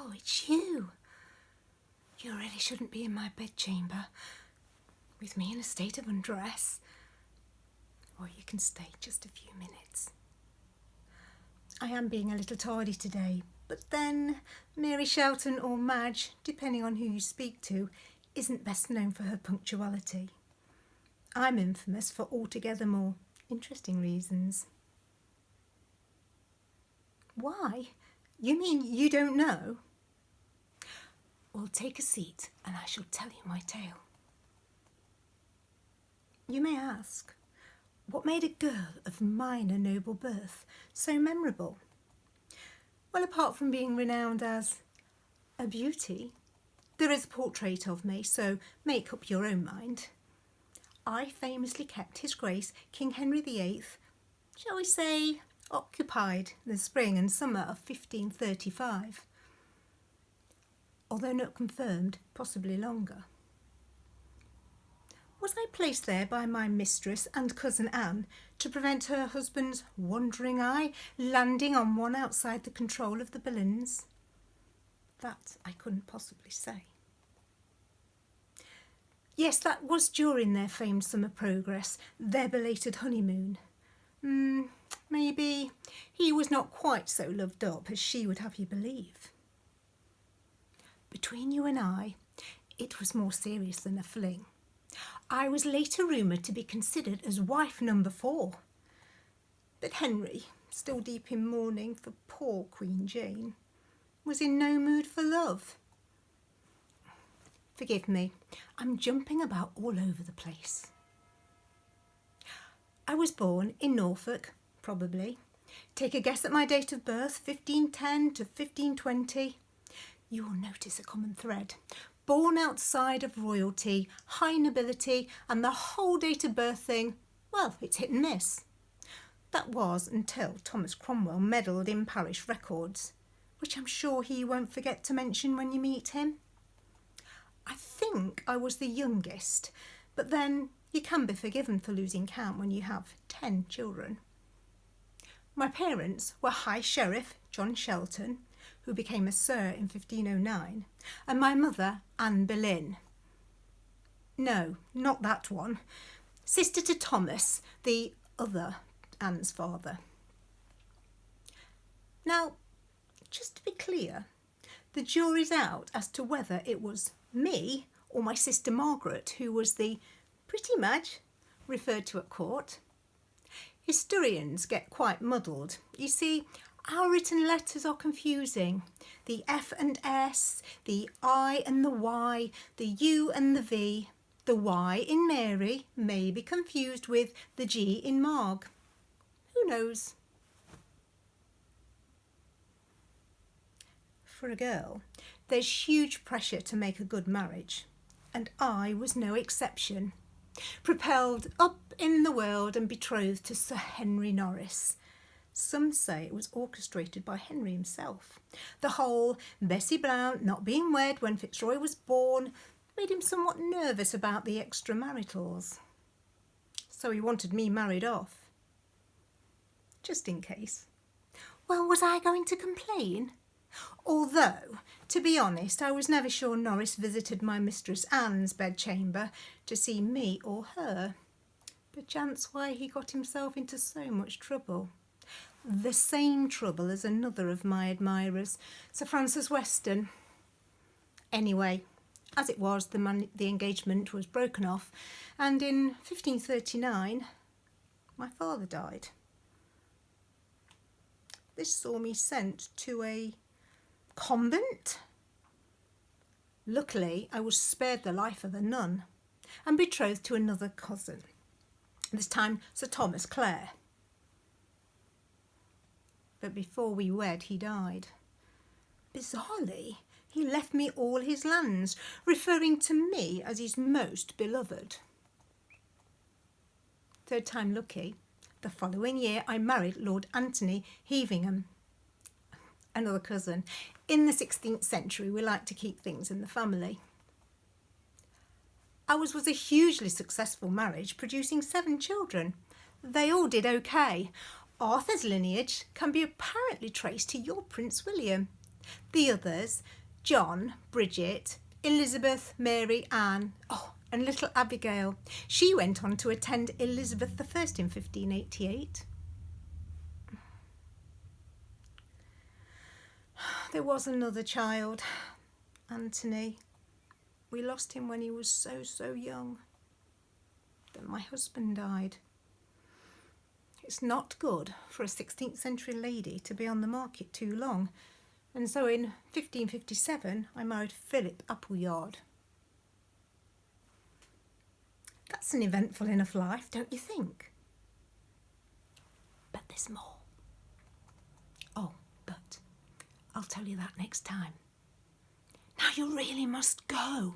Oh, it's you. You really shouldn't be in my bedchamber with me in a state of undress. Or you can stay just a few minutes. I am being a little tardy today, but then Mary Shelton or Madge, depending on who you speak to, isn't best known for her punctuality. I'm infamous for altogether more interesting reasons. Why? You mean you don't know? Well, take a seat and I shall tell you my tale. You may ask, what made a girl of minor noble birth so memorable? Well, apart from being renowned as a beauty, there is a portrait of me, so make up your own mind. I famously kept His Grace King Henry VIII, shall we say, occupied the spring and summer of 1535. Although not confirmed, possibly longer. Was I placed there by my mistress and cousin Anne to prevent her husband's wandering eye landing on one outside the control of the Boleyns? That I couldn't possibly say. Yes, that was during their famed summer progress, their belated honeymoon. Maybe he was not quite so loved up as she would have you believe. Between you and I, it was more serious than a fling. I was later rumoured to be considered as wife number 4. But Henry, still deep in mourning for poor Queen Jane, was in no mood for love. Forgive me, I'm jumping about all over the place. I was born in Norfolk, probably. Take a guess at my date of birth, 1510 to 1520. You will notice a common thread. Born outside of royalty, high nobility, and the whole date of birth thing, well, it's hit and miss. That was until Thomas Cromwell meddled in parish records, which I'm sure he won't forget to mention when you meet him. I think I was the youngest, but then you can be forgiven for losing count when you have 10 children. My parents were High Sheriff John Shelton, who became a Sir in 1509, and my mother, Anne Boleyn. No, not that one. Sister to Thomas, the other Anne's father. Now, just to be clear, the jury's out as to whether it was me or my sister Margaret who was the pretty Madge referred to at court. Historians get quite muddled. You see, our written letters are confusing. The F and S, the I and the Y, the U and the V. The Y in Mary may be confused with the G in Marg. Who knows? For a girl, there's huge pressure to make a good marriage, and I was no exception. Propelled up in the world and betrothed to Sir Henry Norris. Some say it was orchestrated by Henry himself. The whole Bessie Blount not being wed when Fitzroy was born made him somewhat nervous about the extramaritals. So he wanted me married off. Just in case. Well, was I going to complain? Although, to be honest, I was never sure Norris visited my Mistress Anne's bedchamber to see me or her. Perchance why he got himself into so much trouble. The same trouble as another of my admirers, Sir Francis Weston. Anyway, as it was, the engagement was broken off, and in 1539, my father died. This saw me sent to a convent. Luckily, I was spared the life of a nun and betrothed to another cousin, this time Sir Thomas Clare. But before we wed, he died. Bizarrely, he left me all his lands, referring to me as his most beloved. Third time lucky, the following year I married Lord Anthony Heavingham, another cousin. In the 16th century, we like to keep things in the family. Ours was a hugely successful marriage, producing 7 children. They all did okay. Arthur's lineage can be apparently traced to your Prince William. The others, John, Bridget, Elizabeth, Mary, Anne, and little Abigail. She went on to attend Elizabeth I in 1588. There was another child, Anthony. We lost him when he was so young. Then my husband died. It's not good for a 16th century lady to be on the market too long, and so in 1557 I married Philip Appleyard. That's an eventful enough life, don't you think? But there's more. Oh, but I'll tell you that next time. Now you really must go.